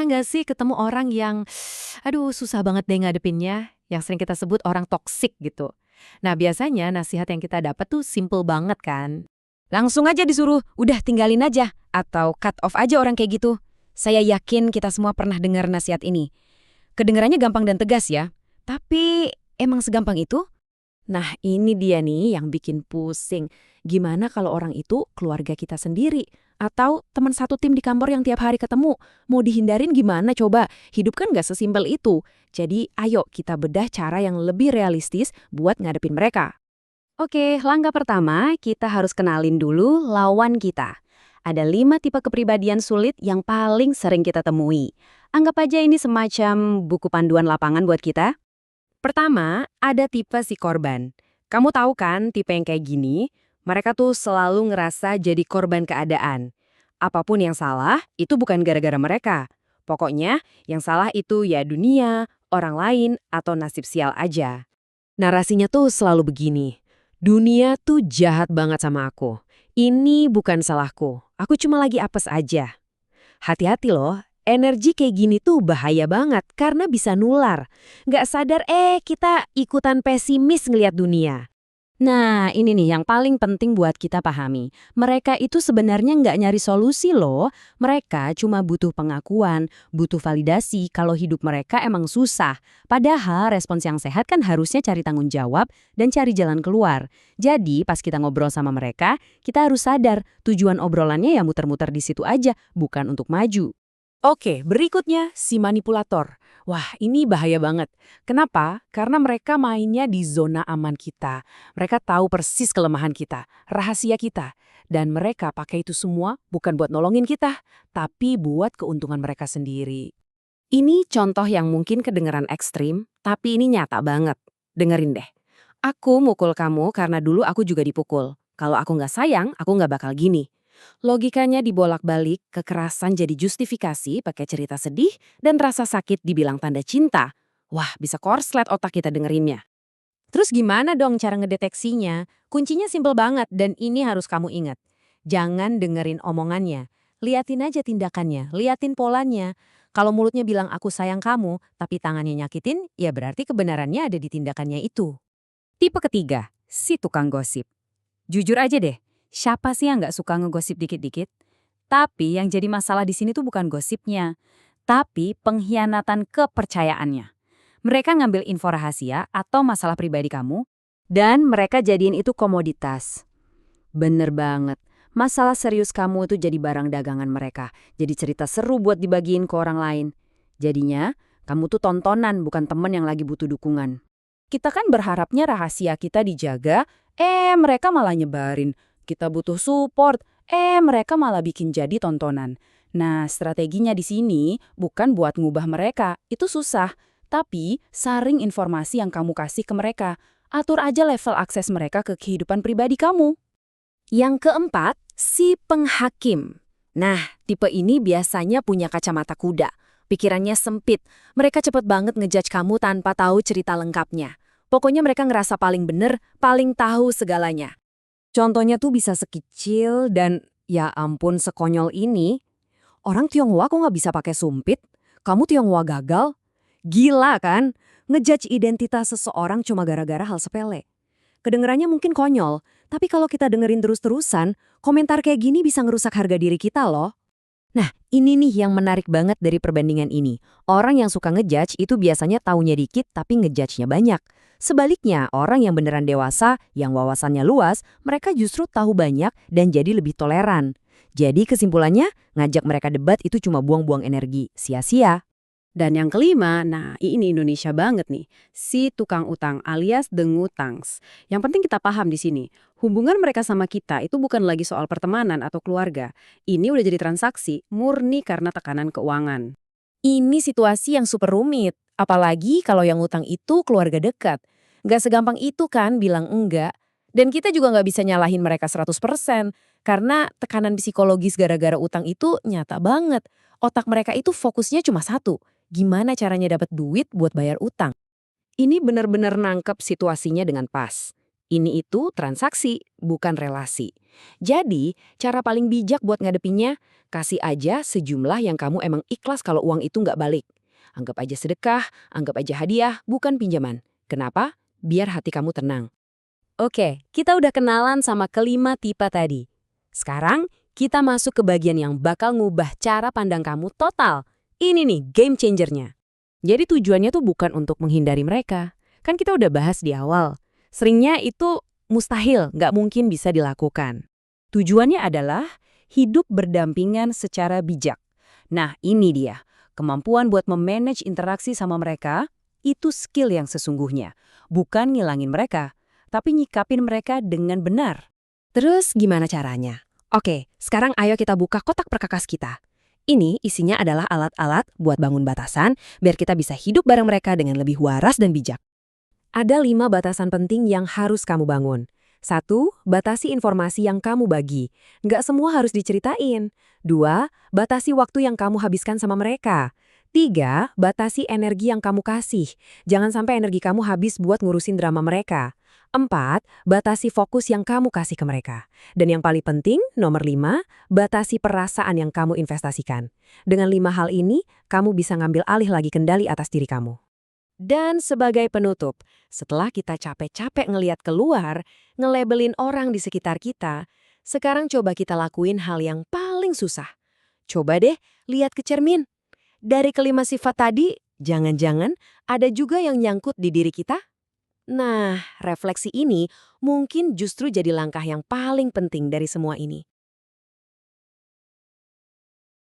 Pernah nggak sih ketemu orang yang, aduh susah banget deh ngadepinnya, yang sering kita sebut orang toksik gitu. Nah biasanya nasihat yang kita dapat tuh simple banget kan. Langsung aja disuruh, udah tinggalin aja. Atau cut off aja orang kayak gitu. Saya yakin kita semua pernah dengar nasihat ini. Kedengarannya gampang dan tegas ya. Tapi emang segampang itu? Nah ini dia nih yang bikin pusing. Gimana kalau orang itu keluarga kita sendiri? Atau teman satu tim di kantor yang tiap hari ketemu? Mau dihindarin gimana coba? Hidup kan nggak sesimpel itu. Jadi ayo kita bedah cara yang lebih realistis buat ngadepin mereka. Oke, langkah pertama kita harus kenalin dulu lawan kita. Ada 5 tipe kepribadian sulit yang paling sering kita temui. Anggap aja ini semacam buku panduan lapangan buat kita. Pertama, ada tipe si korban. Kamu tahu kan tipe yang kayak gini? Mereka tuh selalu ngerasa jadi korban keadaan. Apapun yang salah, itu bukan gara-gara mereka. Pokoknya, yang salah itu ya dunia, orang lain, atau nasib sial aja. Narasinya tuh selalu begini. Dunia tuh jahat banget sama aku. Ini bukan salahku. Aku cuma lagi apes aja. Hati-hati loh, energi kayak gini tuh bahaya banget karena bisa nular. Nggak sadar kita ikutan pesimis ngelihat dunia. Nah, ini nih yang paling penting buat kita pahami. Mereka itu sebenarnya nggak nyari solusi loh. Mereka cuma butuh pengakuan, butuh validasi kalau hidup mereka emang susah. Padahal respons yang sehat kan harusnya cari tanggung jawab dan cari jalan keluar. Jadi pas kita ngobrol sama mereka, kita harus sadar tujuan obrolannya ya muter-muter di situ aja, bukan untuk maju. Oke, berikutnya si manipulator. Wah, ini bahaya banget. Kenapa? Karena mereka mainnya di zona aman kita. Mereka tahu persis kelemahan kita, rahasia kita. Dan mereka pakai itu semua bukan buat nolongin kita, tapi buat keuntungan mereka sendiri. Ini contoh yang mungkin kedengeran ekstrim, tapi ini nyata banget. Dengerin deh. Aku mukul kamu karena dulu aku juga dipukul. Kalau aku nggak sayang, aku nggak bakal gini. Logikanya dibolak-balik, kekerasan jadi justifikasi pakai cerita sedih, dan rasa sakit dibilang tanda cinta. Wah, bisa korslet otak kita dengerinnya. Terus gimana dong cara ngedeteksinya? Kuncinya simpel banget dan ini harus kamu ingat. Jangan dengerin omongannya. Liatin aja tindakannya, liatin polanya. Kalau mulutnya bilang aku sayang kamu, tapi tangannya nyakitin, ya berarti kebenarannya ada di tindakannya itu. Tipe ketiga, si tukang gosip. Jujur aja deh, siapa sih yang nggak suka ngegosip dikit-dikit? Tapi yang jadi masalah di sini tuh bukan gosipnya, tapi pengkhianatan kepercayaannya. Mereka ngambil info rahasia atau masalah pribadi kamu, dan mereka jadiin itu komoditas. Bener banget. Masalah serius kamu itu jadi barang dagangan mereka. Jadi cerita seru buat dibagiin ke orang lain. Jadinya, kamu tuh tontonan bukan temen yang lagi butuh dukungan. Kita kan berharapnya rahasia kita dijaga, mereka malah nyebarin. Kita butuh support, mereka malah bikin jadi tontonan. Nah, strateginya di sini bukan buat ngubah mereka, itu susah. Tapi, saring informasi yang kamu kasih ke mereka. Atur aja level akses mereka ke kehidupan pribadi kamu. Yang keempat, si penghakim. Nah, tipe ini biasanya punya kacamata kuda. Pikirannya sempit. Mereka cepet banget ngejudge kamu tanpa tahu cerita lengkapnya. Pokoknya mereka ngerasa paling bener, paling tahu segalanya. Contohnya tuh bisa sekecil dan, ya ampun sekonyol ini. Orang Tionghoa kok nggak bisa pakai sumpit? Kamu Tionghoa gagal? Gila kan? Ngejudge identitas seseorang cuma gara-gara hal sepele. Kedengerannya mungkin konyol, tapi kalau kita dengerin terus-terusan, komentar kayak gini bisa ngerusak harga diri kita loh. Nah, ini nih yang menarik banget dari perbandingan ini. Orang yang suka ngejudge itu biasanya taunya dikit tapi ngejudge-nya banyak. Sebaliknya, orang yang beneran dewasa, yang wawasannya luas, mereka justru tahu banyak dan jadi lebih toleran. Jadi kesimpulannya, ngajak mereka debat itu cuma buang-buang energi, sia-sia. Dan yang kelima, nah ini Indonesia banget nih, si tukang utang alias dengutangs. Yang penting kita paham di sini, hubungan mereka sama kita itu bukan lagi soal pertemanan atau keluarga. Ini udah jadi transaksi, murni karena tekanan keuangan. Ini situasi yang super rumit, apalagi kalau yang utang itu keluarga dekat. Nggak segampang itu kan bilang enggak. Dan kita juga nggak bisa nyalahin mereka 100%, karena tekanan psikologis gara-gara utang itu nyata banget. Otak mereka itu fokusnya cuma satu. Gimana caranya dapat duit buat bayar utang? Ini benar-benar nangkep situasinya dengan pas. Ini itu transaksi, bukan relasi. Jadi, cara paling bijak buat ngadepinnya, kasih aja sejumlah yang kamu emang ikhlas kalau uang itu nggak balik. Anggap aja sedekah, anggap aja hadiah, bukan pinjaman. Kenapa? Biar hati kamu tenang. Oke, kita udah kenalan sama kelima tipe tadi. Sekarang, kita masuk ke bagian yang bakal ngubah cara pandang kamu total. Ini nih, game changernya. Jadi tujuannya tuh bukan untuk menghindari mereka. Kan kita udah bahas di awal. Seringnya itu mustahil, nggak mungkin bisa dilakukan. Tujuannya adalah hidup berdampingan secara bijak. Nah, ini dia. Kemampuan buat memanage interaksi sama mereka, itu skill yang sesungguhnya. Bukan ngilangin mereka, tapi nyikapin mereka dengan benar. Terus gimana caranya? Oke, sekarang ayo kita buka kotak perkakas kita. Ini isinya adalah alat-alat buat bangun batasan, biar kita bisa hidup bareng mereka dengan lebih waras dan bijak. Ada 5 batasan penting yang harus kamu bangun. 1. Batasi informasi yang kamu bagi. Nggak semua harus diceritain. 2. Batasi waktu yang kamu habiskan sama mereka. 3. Batasi energi yang kamu kasih. Jangan sampai energi kamu habis buat ngurusin drama mereka. 4. Batasi fokus yang kamu kasih ke mereka. Dan yang paling penting, nomor 5, batasi perasaan yang kamu investasikan. Dengan 5 hal ini, kamu bisa ngambil alih lagi kendali atas diri kamu. Dan sebagai penutup, setelah kita capek-capek ngeliat keluar, ngelabelin orang di sekitar kita, sekarang coba kita lakuin hal yang paling susah. Coba deh, lihat ke cermin. Dari kelima sifat tadi, jangan-jangan ada juga yang nyangkut di diri kita? Nah, refleksi ini mungkin justru jadi langkah yang paling penting dari semua ini.